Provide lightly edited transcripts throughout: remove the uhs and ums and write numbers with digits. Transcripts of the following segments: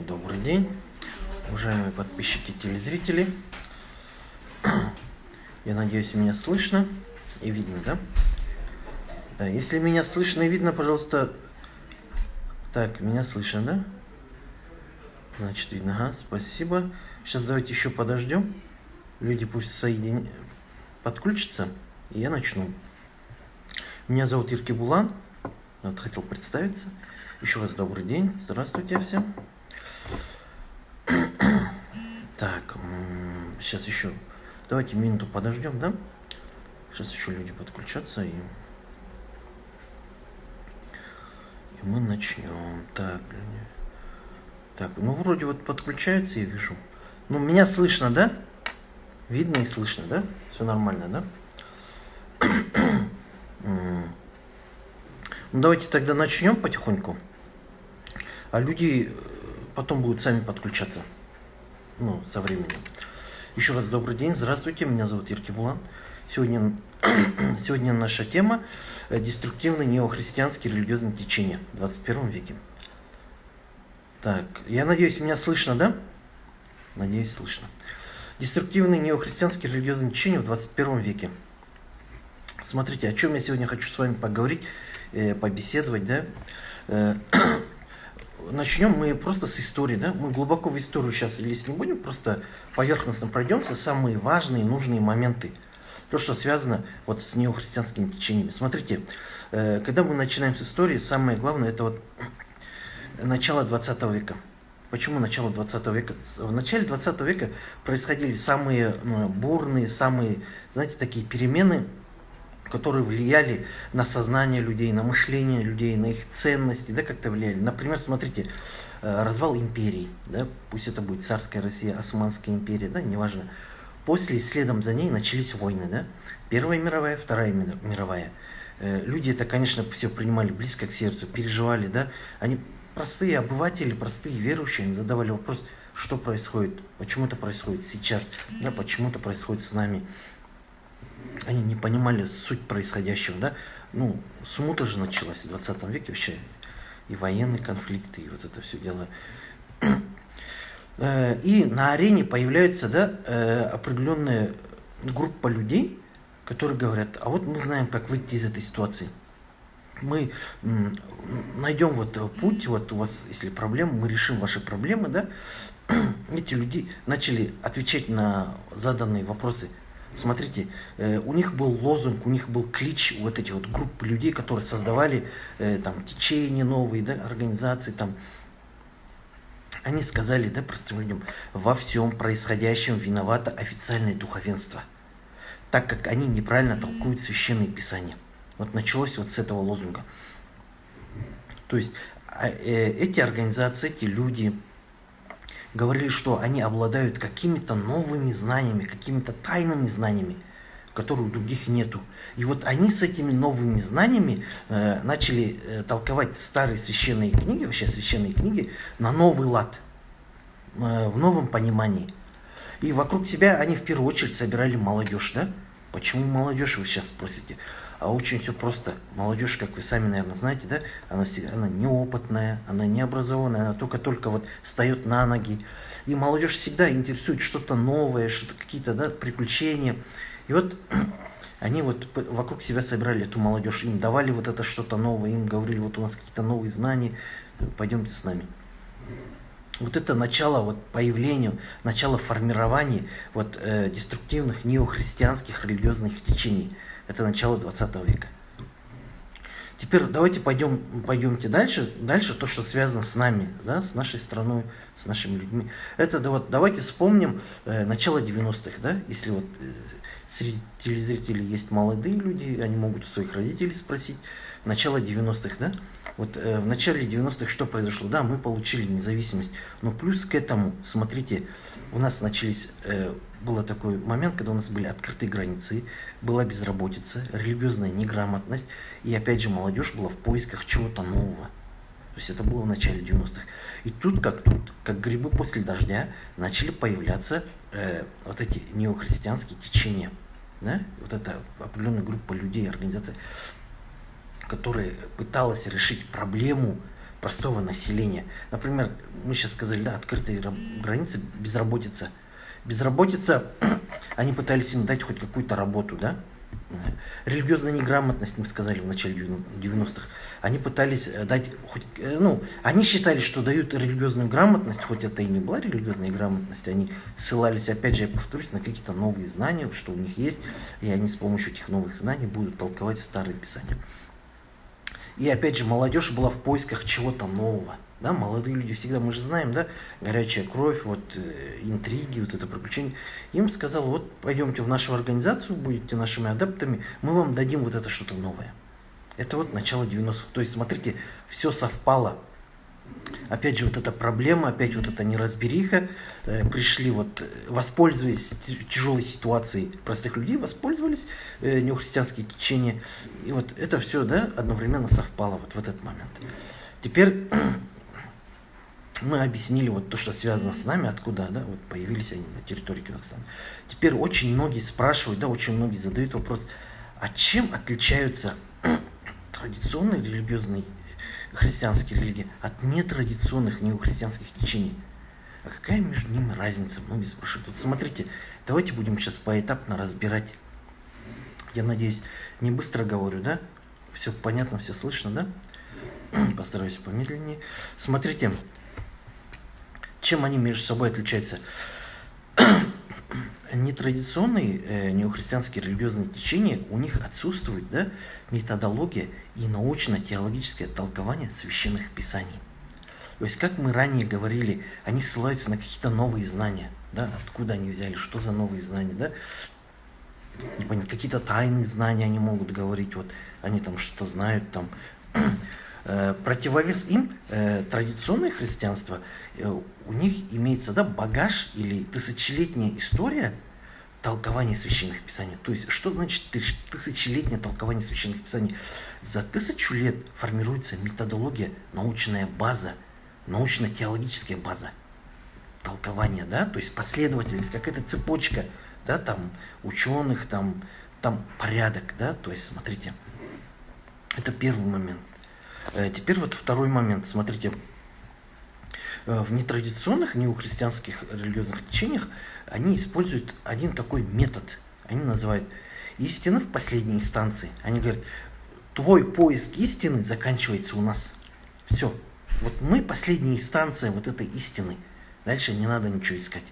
Добрый день, уважаемые подписчики, телезрители. Я надеюсь, меня слышно и видно, да? Да, если меня слышно и видно, пожалуйста... Так, меня слышно, да? Значит, видно, ага, спасибо. Сейчас давайте еще подождем. Люди пусть подключатся, и я начну. Меня зовут Еркебулан. Вот, хотел представиться. Еще раз добрый день. Здравствуйте всем. Так, сейчас еще... Давайте минуту подождем, да? Сейчас еще люди подключатся, и мы начнем. Так, ну вроде вот подключаются, я вижу. Ну, меня слышно, да? Видно и слышно, да? Все нормально, да? Ну, давайте тогда начнем потихоньку. А люди потом будут сами подключаться. Ну, со временем. Еще раз добрый день, здравствуйте, меня зовут Еркебулан. Сегодня наша тема – деструктивные неохристианские религиозные течения в 21 веке. Так, я надеюсь, меня слышно, да? Надеюсь, слышно. Деструктивные неохристианские религиозные течения в 21 веке. Смотрите, о чем я сегодня хочу с вами поговорить, побеседовать, да? Начнем мы просто с истории, да? Мы глубоко в историю сейчас лезть не будем, просто поверхностно пройдемся, самые важные, нужные моменты. То, что связано вот с неохристианскими течениями. Смотрите, когда мы начинаем с истории, самое главное это вот начало 20 века. Почему начало 20 века? В начале 20 века происходили самые бурные, самые, знаете, такие перемены, которые влияли на сознание людей, на мышление людей, на их ценности, да, как-то влияли. Например, смотрите, развал империй, да, пусть это будет царская Россия, Османская империя, да, неважно. После, следом за ней начались войны, да, Первая мировая, Вторая мировая. Люди это, конечно, все принимали близко к сердцу, переживали, да, они простые обыватели, простые верующие, они задавали вопрос, что происходит, почему это происходит сейчас, да, почему это происходит с нами. Они не понимали суть происходящего, да. Ну, смута же началась в 20 веке вообще. И военные конфликты, и вот это все дело. И на арене появляется, да, определенная группа людей, которые говорят, а вот мы знаем, как выйти из этой ситуации. Мы найдем вот путь, вот у вас, если проблемы, мы решим ваши проблемы, да. Эти люди начали отвечать на заданные вопросы. Смотрите, у них был лозунг, у них был клич вот этих вот групп людей, которые создавали там течения новые, да, организации там. Они сказали, да, простым людям, во всем происходящем виновато официальное духовенство, так как они неправильно толкуют священные писания. Вот началось вот с этого лозунга. То есть эти организации, эти люди говорили, что они обладают какими-то новыми знаниями, какими-то тайными знаниями, которые у других нету. И вот они с этими новыми знаниями начали толковать старые священные книги, вообще священные книги, на новый лад, в новом понимании. И вокруг себя они в первую очередь собирали молодежь, да? Почему молодежь, вы сейчас спросите? А очень все просто. Молодежь, как вы сами, наверное, знаете, да, она неопытная, она необразованная, она только вот встает на ноги. И молодежь всегда интересует что-то новое, что-то какие-то, да, приключения. И вот они вот вокруг себя собирали эту молодежь, им давали вот это что-то новое, им говорили, вот у нас какие-то новые знания, пойдемте с нами. Вот это начало вот появления, начало формирования вот деструктивных неохристианских религиозных течений. Это начало 20 века. Теперь давайте пойдемте дальше. Дальше то, что связано с нами, да, с нашей страной, с нашими людьми. Это да, вот, давайте вспомним начало 90-х. Да? Если вот среди телезрителей есть молодые люди, они могут у своих родителей спросить. Начало 90-х, да? Вот в начале 90-х что произошло? Да, мы получили независимость. Но плюс к этому, смотрите, у нас был такой момент, когда у нас были открытые границы, была безработица, религиозная неграмотность, и опять же молодежь была в поисках чего-то нового. То есть это было в начале 90-х. И тут, как грибы после дождя, начали появляться вот эти неохристианские течения. Да? Вот эта определенная группа людей, организаций, которая пыталась решить проблему простого населения. Например, мы сейчас сказали, да, открытые границы, безработица. Безработица, они пытались им дать хоть какую-то работу, да? Религиозная неграмотность, мы сказали в начале 90-х, они пытались дать хоть, они считали, что дают религиозную грамотность, хоть это и не была религиозная грамотность, они ссылались, опять же, я повторюсь, на какие-то новые знания, что у них есть, и они с помощью этих новых знаний будут толковать старые писания. И опять же, молодежь была в поисках чего-то нового. Да, молодые люди всегда, мы же знаем, да, горячая кровь, вот интриги, вот это приключение. Им сказал, вот пойдемте в нашу организацию, будете нашими адептами, мы вам дадим вот это что-то новое. Это вот начало 90-х. То есть, смотрите, все совпало. Опять же, вот эта проблема, опять вот эта неразбериха. Пришли вот, воспользуясь тяжелой ситуацией простых людей, воспользовались неохристианские течения. И вот это все, да, одновременно совпало вот в этот момент. Теперь мы объяснили вот то, что связано с нами, откуда, да, вот появились они на территории Казахстана. Теперь очень многие спрашивают, да, очень многие задают вопрос, а чем отличаются традиционные религиозные христианские религии от нетрадиционных неохристианских течений? А какая между ними разница? Многие спрашивают. Вот смотрите, давайте будем сейчас поэтапно разбирать. Я надеюсь, не быстро говорю, да? Все понятно, все слышно, да? Постараюсь помедленнее. Смотрите, чем они между собой отличаются? Нетрадиционные неохристианские религиозные течения, у них отсутствует, да, методология и научно-теологическое толкование священных писаний. То есть, как мы ранее говорили, они ссылаются на какие-то новые знания, да, откуда они взяли, что за новые знания, да, непонятно, какие-то тайные знания они могут говорить, вот они там что-то знают, там. Противовес им традиционное христианство, у них имеется, да, багаж или тысячелетняя история толкования священных писаний. То есть, что значит тысячелетнее толкование священных писаний? За 1000 лет формируется методология, научная база, научно-теологическая база толкования, да, то есть последовательность, какая-то цепочка, да, там ученых, там порядок, да, то есть, смотрите, это первый момент. Теперь вот второй момент. Смотрите, в нетрадиционных неохристианских религиозных течениях они используют один такой метод. Они называют истину в последней инстанции. Они говорят, твой поиск истины заканчивается у нас. Все. Вот мы последняя инстанция вот этой истины. Дальше не надо ничего искать.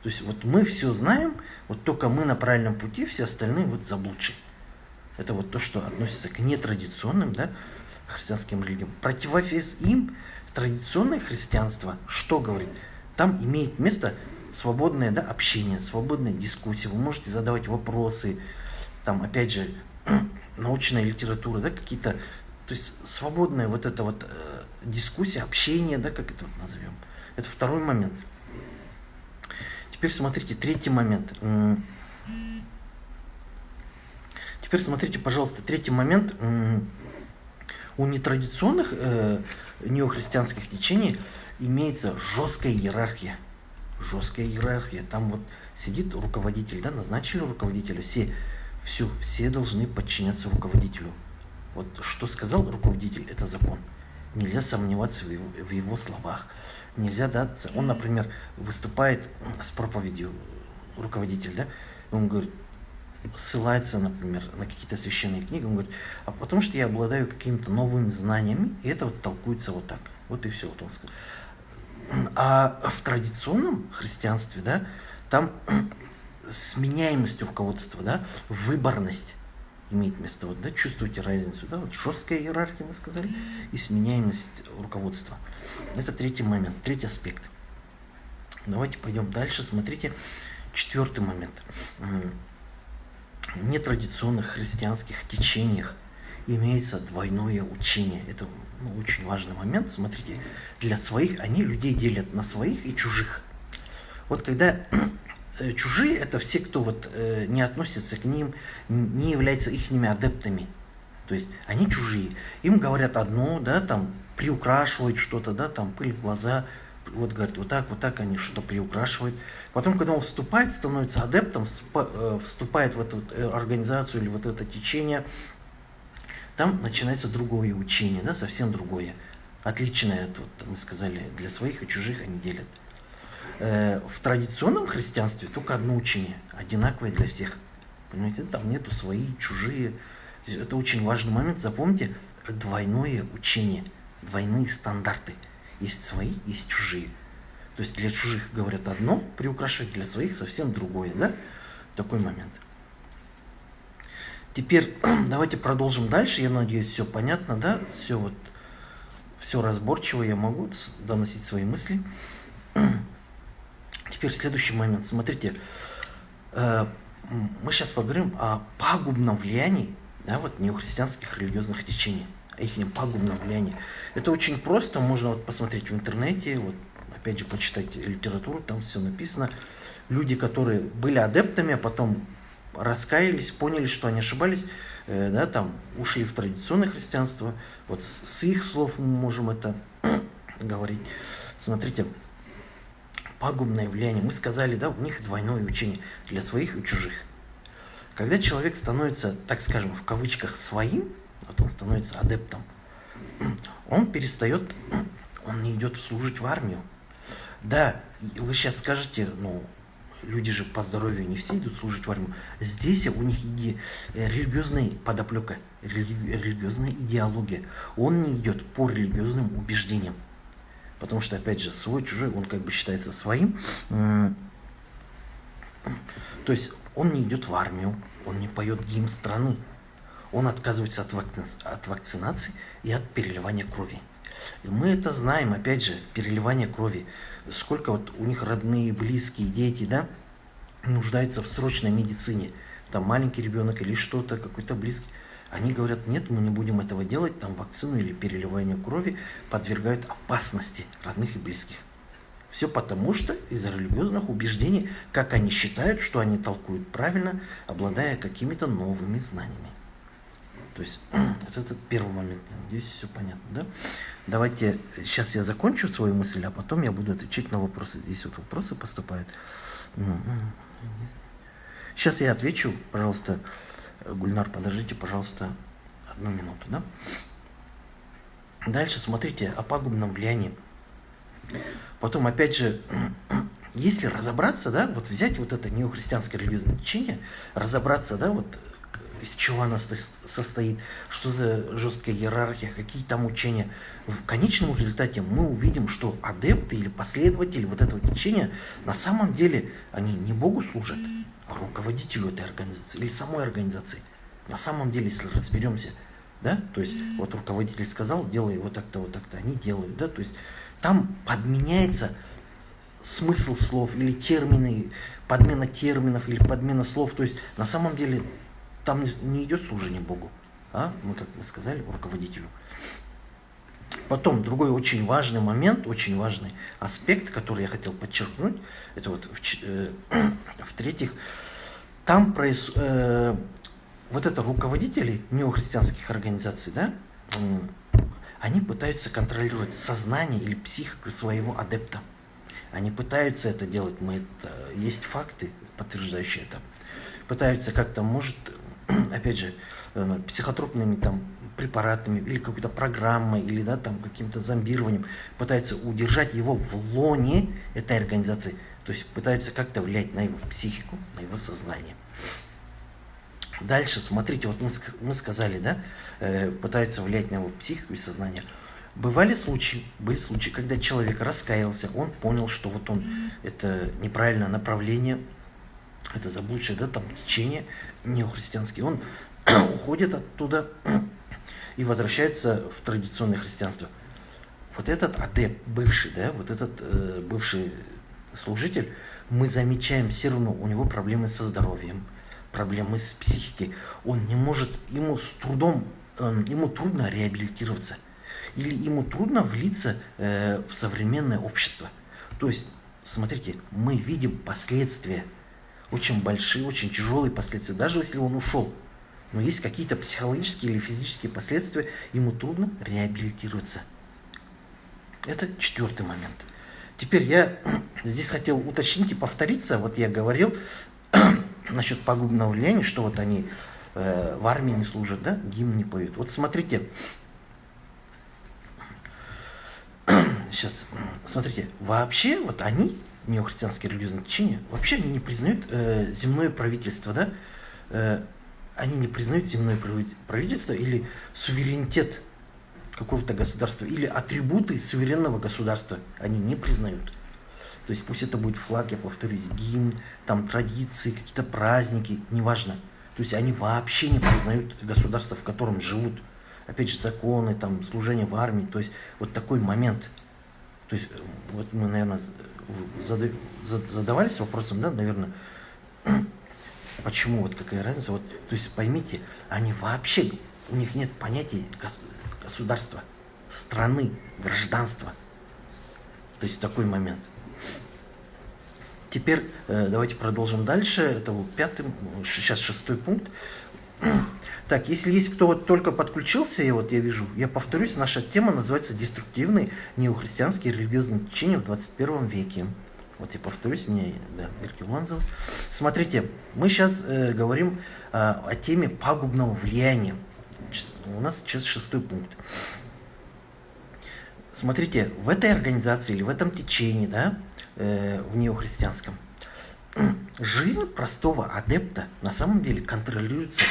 То есть вот мы все знаем, вот только мы на правильном пути, все остальные вот заблудшие. Это вот то, что относится к нетрадиционным, да, христианским религиям. Противовес им традиционное христианство, что говорит? Там имеет место свободное, да, общение, свободная дискуссия. Вы можете задавать вопросы, там, опять же, научная литература, да, какие-то, то есть свободная вот эта вот дискуссия, общение, да, как это вот назовем. Это второй момент. Теперь смотрите, третий момент. Теперь смотрите, пожалуйста, третий момент. У нетрадиционных неохристианских течений имеется жесткая иерархия. Жесткая иерархия. Там вот сидит руководитель, да, назначили руководителя, все должны подчиняться руководителю. Вот что сказал руководитель, это закон. Нельзя сомневаться в его словах. Нельзя, да, он, например, выступает с проповедью, руководитель, да, и он говорит, ссылается, например, на какие-то священные книги, он говорит, а потому что я обладаю какими-то новыми знаниями, и это вот толкуется вот так. Вот и все, вот он сказал. А в традиционном христианстве, да, там сменяемость руководства, да, выборность имеет место. Вот, да, чувствуете разницу, да, вот жесткая иерархия, мы сказали, и сменяемость руководства. Это третий момент, третий аспект. Давайте пойдем дальше. Смотрите, четвертый момент. В нетрадиционных христианских течениях имеется двойное учение. Это очень важный момент. Смотрите, для своих, они людей делят на своих и чужих. Вот когда чужие, это все, кто вот не относится к ним, не являются ихними адептами. То есть они чужие. Им говорят одно, да, там приукрашивают что-то, да, там пыль в глаза, вот говорят, вот так они что-то приукрашивают. Потом, когда он вступает, становится адептом, вступает в эту организацию или вот это течение, там начинается другое учение, да, совсем другое. отличное, вот мы сказали, для своих и чужих они делят. В традиционном христианстве только одно учение, одинаковое для всех. Понимаете, там нету свои, чужие. Это очень важный момент. Запомните, двойное учение, двойные стандарты. Есть свои, есть чужие. То есть для чужих говорят одно, приукрашивать, для своих совсем другое, да? Такой момент. Теперь давайте продолжим дальше. Я надеюсь, все понятно, да? Все разборчиво, я могу доносить свои мысли. Теперь следующий момент. Смотрите, мы сейчас поговорим о пагубном влиянии, да, вот неохристианских религиозных течений, о их пагубном влиянии. Это очень просто, можно вот посмотреть в интернете, вот опять же почитать литературу, там все написано. Люди, которые были адептами, а потом раскаялись, поняли, что они ошибались, да, там ушли в традиционное христианство. Вот с их слов мы можем это говорить. Смотрите, пагубное влияние. Мы сказали, да, у них двойное учение для своих и чужих. Когда человек становится, так скажем, в кавычках своим, вот он становится адептом, он перестает, он не идет служить в армию. Да, вы сейчас скажете, ну, люди же по здоровью не все идут служить в армию. Здесь у них религиозная подоплека, религиозная идеология. Он не идет по религиозным убеждениям. Потому что, опять же, свой, чужой, он как бы считается своим. То есть он не идет в армию, он не поет гимн страны. Он отказывается от вакцинации и от переливания крови. И мы это знаем, опять же, переливание крови. Сколько вот у них родные, близкие, дети, да, нуждаются в срочной медицине. Там маленький ребенок или что-то, какой-то близкий. Они говорят, нет, мы не будем этого делать, там вакцину или переливание крови подвергают опасности родных и близких. Все потому, что из-за религиозных убеждений, как они считают, что они толкуют правильно, обладая какими-то новыми знаниями. То есть, это первый момент. Надеюсь, все понятно, да? Давайте, сейчас я закончу свою мысль, а потом я буду отвечать на вопросы. Здесь вот вопросы поступают. Сейчас я отвечу, пожалуйста. Гульнар, подождите, пожалуйста, 1 минуту, да? Дальше смотрите о пагубном влиянии. Потом, опять же, если разобраться, да, вот взять вот это неохристианское религиозное течение, разобраться, да, вот из чего оно состоит, что за жесткая иерархия, какие там учения, в конечном результате мы увидим, что адепты или последователи вот этого течения на самом деле они не Богу служат, а руководителю этой организации или самой организации. На самом деле, если разберемся, да, то есть вот руководитель сказал, делай вот так-то, они делают, да, то есть там подменяется смысл слов или термины, подмена терминов или подмена слов, то есть на самом деле там не идет служение Богу, как мы сказали, руководителю. Потом другой очень важный момент, очень важный аспект, который я хотел подчеркнуть, это вот в-третьих, там вот это руководители неохристианских организаций, да, они пытаются контролировать сознание или психику своего адепта. Они пытаются это делать, есть факты, подтверждающие это. Пытаются как-то, может, опять же, психотропными там препаратами или какой-то программой, или да, там каким-то зомбированием, пытаются удержать его в лоне этой организации. То есть пытаются как-то влиять на его психику, на его сознание. Дальше, смотрите, вот мы сказали, да, пытаются влиять на его психику и сознание. Были случаи, когда человек раскаялся, он понял, что вот это неправильное направление, это заблудшее, да, там течение неохристианское, он уходит оттуда и возвращается в традиционное христианство. Вот этот адепт, бывший, да, вот этот бывший служитель, мы замечаем все равно, у него проблемы со здоровьем, проблемы с психикой. Он не может, ему трудно реабилитироваться. Или ему трудно влиться в современное общество. То есть, смотрите, мы видим последствия, очень большие, очень тяжелые последствия, даже если он ушел. Но есть какие-то психологические или физические последствия, ему трудно реабилитироваться. Это 4-й момент. Теперь я здесь хотел уточнить и повториться, вот я говорил насчет пагубного влияния, что вот они в армии не служат, да, гимн не поют. Вот смотрите, сейчас, смотрите, вообще вот они, неохристианские религиозные течения, вообще они не признают земное правительство, да? Они не признают земное правительство или суверенитет какого-то государства, или атрибуты суверенного государства они не признают. То есть пусть это будет флаг, я повторюсь, гимн, там традиции, какие-то праздники, неважно. То есть они вообще не признают государство, в котором живут. Опять же, законы, там, служение в армии, то есть вот такой момент. То есть вот мы, наверное, задавались вопросом, да, наверное, почему, вот какая разница, вот, то есть поймите, они вообще, у них нет понятия государства, страны, гражданства. То есть такой момент. Теперь давайте продолжим дальше. Это был сейчас 6 пункт. Так, если есть кто вот только подключился, я вижу, я повторюсь, наша тема называется «Деструктивные неохристианские религиозные течения в 21 веке». Вот я повторюсь, меня, да, Ирки Уланзова. Смотрите, мы сейчас говорим о теме пагубного влияния. У нас сейчас 6 пункт. Смотрите, в этой организации или в этом течении, да, в неохристианском, жизнь простого адепта на самом деле контролируется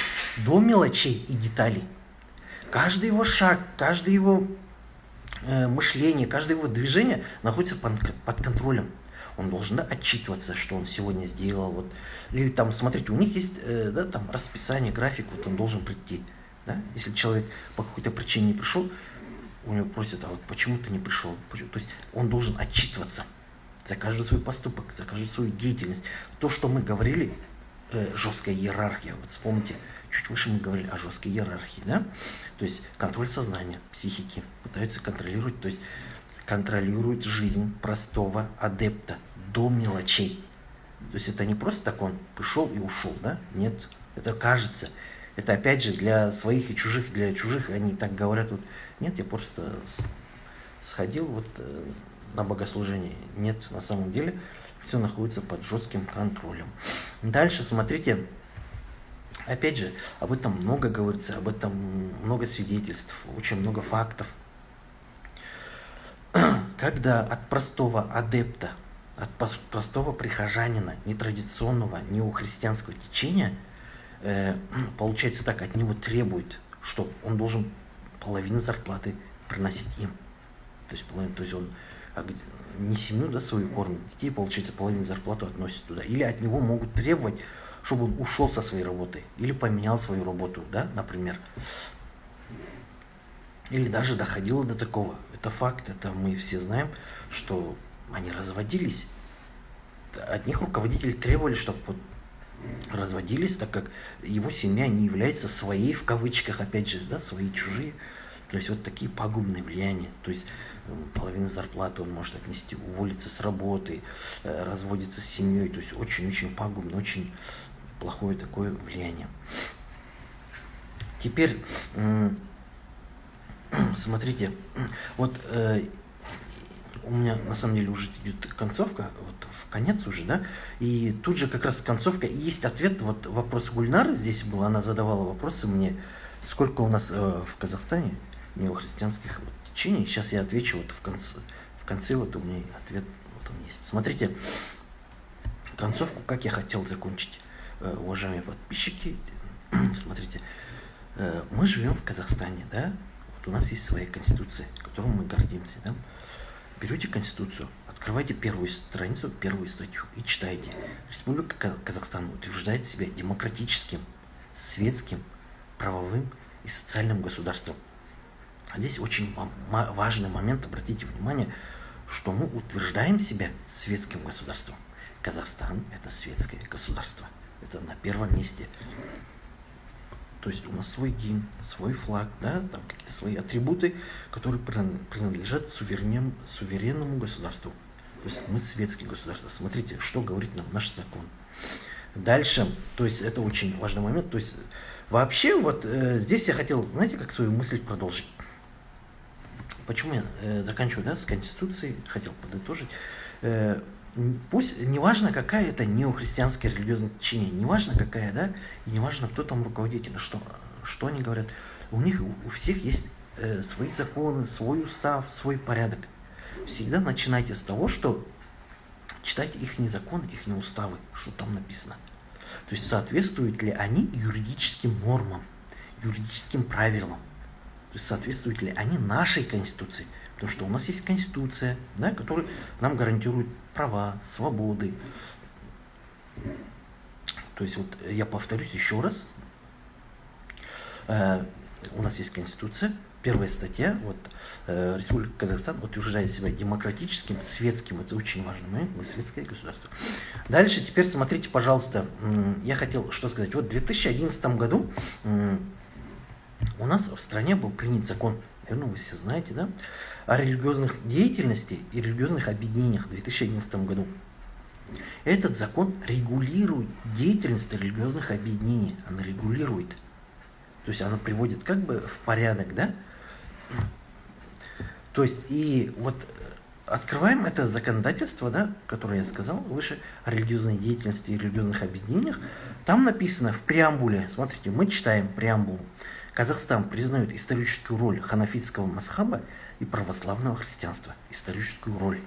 до мелочей и деталей. Каждый его шаг, каждое его мышление, каждое его движение находится под контролем. Он должен, да, отчитываться, что он сегодня сделал. Вот. Или там, смотрите, у них есть да, там расписание, график, вот он должен прийти. Да? Если человек по какой-то причине не пришел, у него просят, а вот почему ты не пришел? Почему? То есть он должен отчитываться за каждый свой поступок, за каждую свою деятельность. То, что мы говорили, жесткая иерархия. Вот вспомните, чуть выше мы говорили о жесткой иерархии, да? То есть контроль сознания, психики пытаются контролировать, то есть контролирует жизнь простого адепта до мелочей. То есть это не просто так он пришел и ушел, да? Нет, это кажется. Это опять же для своих и чужих, для чужих они так говорят, вот, нет, я просто сходил вот на богослужение. Нет, на самом деле все находится под жестким контролем. Дальше смотрите, опять же, об этом много говорится, об этом много свидетельств, очень много фактов. Когда от простого адепта, от простого прихожанина, нетрадиционного, неохристианского течения, получается так, от него требует, что он должен половину зарплаты приносить им. То есть он не семью, да, свою кормит, детей, получается, половину зарплату относит туда. Или от него могут требовать, чтобы он ушел со своей работы, или поменял свою работу, да, например. Или даже доходило до такого. Это факт, это мы все знаем, что они разводились. От них руководители требовали, чтобы вот разводились, так как его семья не является своей, в кавычках, опять же, да, свои чужие. То есть вот такие пагубные влияния. То есть половину зарплаты он может отнести, уволиться с работы, разводиться с семьей. То есть очень-очень пагубно, очень плохое такое влияние. Теперь смотрите, вот у меня на самом деле уже идет концовка, вот в конец уже, да, и тут же как раз концовка, и есть ответ, вот вопрос Гульнары здесь был, она задавала вопросы мне, сколько у нас в Казахстане неохристианских вот течений, сейчас я отвечу вот в конце вот у меня ответ вот он есть. Смотрите, концовку, как я хотел закончить, уважаемые подписчики, смотрите, мы живем в Казахстане, да, вот у нас есть своя конституция, которой мы гордимся, да. Берете Конституцию, открывайте первую страницу, первую статью и читайте. Республика Казахстан утверждает себя демократическим, светским, правовым и социальным государством. Здесь очень важный момент, обратите внимание, что мы утверждаем себя светским государством. Казахстан – это светское государство. Это на первом месте. То есть у нас свой гимн, свой флаг, да, там какие-то свои атрибуты, которые принадлежат суверенному государству. То есть мы светское государство. Смотрите, что говорит нам наш закон. Дальше, то есть это очень важный момент. То есть вообще вот здесь я хотел, знаете, как свою мысль продолжить. Почему я заканчиваю, да, с Конституцией, хотел подытожить. Пусть, неважно, какая это неохристианское религиозное течение, неважно какая, да, и неважно, кто там руководитель, что они говорят, у них у всех есть свои законы, свой устав, свой порядок. всегда начинайте с того, что читайте их законы, их уставы, что там написано. То есть соответствуют ли они юридическим нормам, юридическим правилам. То есть соответствуют ли они нашей Конституции. Потому что у нас есть Конституция, да, которая нам гарантирует права, свободы. То есть вот я повторюсь еще раз. У нас есть Конституция, первая статья, вот, Республика Казахстан утверждает себя демократическим, светским, это очень важный момент, мы светское государство. Дальше, теперь смотрите, пожалуйста, я хотел что сказать. Вот в 2011 году у нас в стране был принят закон, наверное, вы все знаете, да, о религиозных деятельности и религиозных объединениях в 2011 году. Этот закон регулирует деятельность религиозных объединений, она регулирует. То есть она приводит как бы в порядок, да? То есть и вот открываем это законодательство, да, которое я сказал выше, о религиозной деятельности и религиозных объединениях. Там написано в преамбуле, смотрите, мы читаем преамбулу. Казахстан признает историческую роль ханафитского мазхаба и православного христианства. Историческую роль.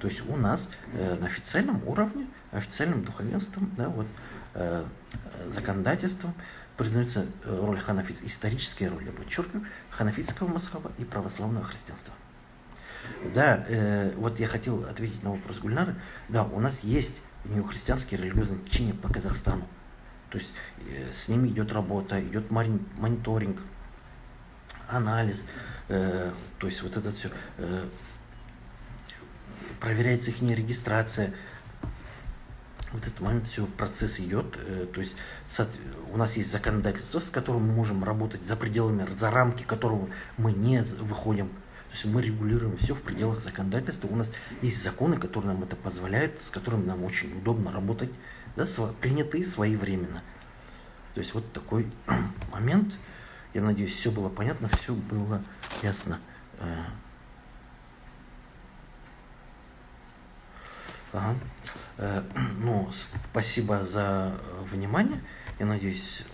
То есть у нас на официальном уровне, официальным духовенством, да, вот, законодательством признается роль ханафитского, историческая роль, я подчеркиваю, ханафитского мазхаба и православного христианства. Да, вот я хотел ответить на вопрос Гульнары. Да, у нас есть неохристианские религиозные течения по Казахстану. То есть с ними идет работа, идет мониторинг, анализ, то есть вот это все, проверяется их регистрация. Вот этот момент все, процесс идет, то есть у нас есть законодательство, с которым мы можем работать за пределами, за рамки которого мы не выходим. То есть мы регулируем все в пределах законодательства. У нас есть законы, которые нам это позволяют, с которыми нам очень удобно работать, да, принятые своевременно. То есть вот такой момент. Я надеюсь, все было понятно, все было ясно. Ага. Ну, спасибо за внимание. Я надеюсь,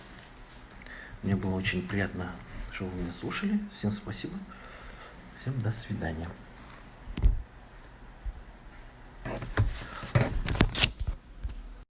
мне было очень приятно, что вы меня слушали. Всем спасибо. Всем до свидания.